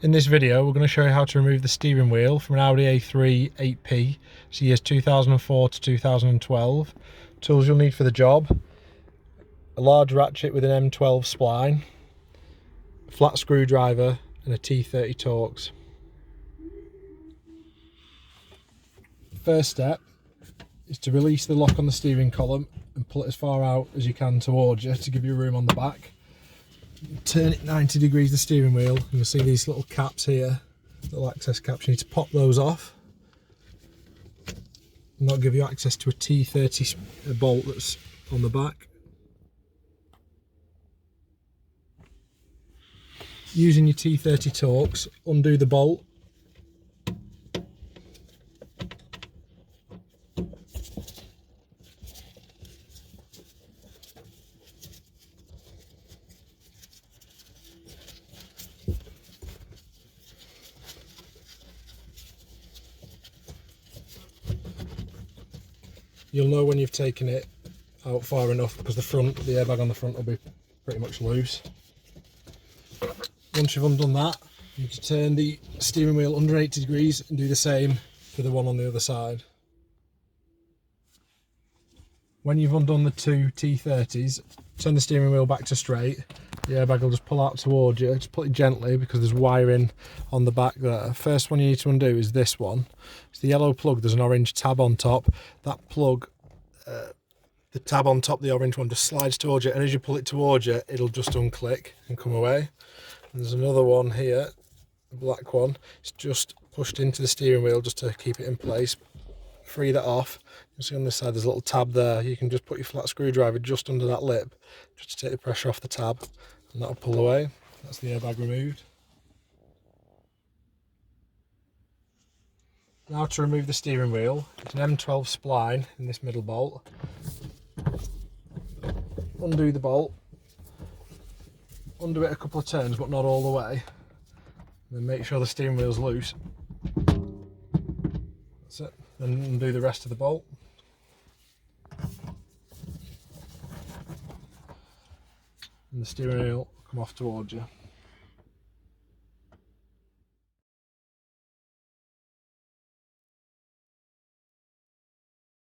In this video we're going to show you how to remove the steering wheel from an Audi A3 8P, so years 2004 to 2012. Tools you'll need for the job: a large ratchet with an M12 spline, a flat screwdriver and a T30 Torx. First step is to release the lock on the steering column and pull it as far out as you can towards you to give you room on the back. Turn it 90 degrees the steering wheel, and you'll see these little caps here, little access caps. You need to pop those off, and that'll give you access to a T30 bolt that's on the back. Using your T30 Torx, undo the bolt. You'll know when you've taken it out far enough because the airbag on the front will be pretty much loose. Once you've undone that, you can turn the steering wheel under 80 degrees and do the same for the one on the other side. When you've undone the two T30s, turn the steering wheel back to straight. The airbag will just pull out towards you. Just pull it gently because there's wiring on the back there. First one you need to undo is this one. It's the yellow plug. There's an orange tab on top. That plug, the tab on top, the orange one, just slides towards you, and as you pull it towards you, it'll just unclick and come away. And there's another one here, the black one. It's just pushed into the steering wheel just to keep it in place. Free that off. You'll see on this side there's a little tab there. You can just put your flat screwdriver just under that lip just to take the pressure off the tab, and that'll pull away. That's the airbag removed. Now to remove the steering wheel, it's an M12 spline in this middle bolt. Undo the bolt, undo it a couple of turns but not all the way, and then make sure the steering wheel's loose. That's it. Then undo the rest of the bolt. And the steering wheel will come off towards you.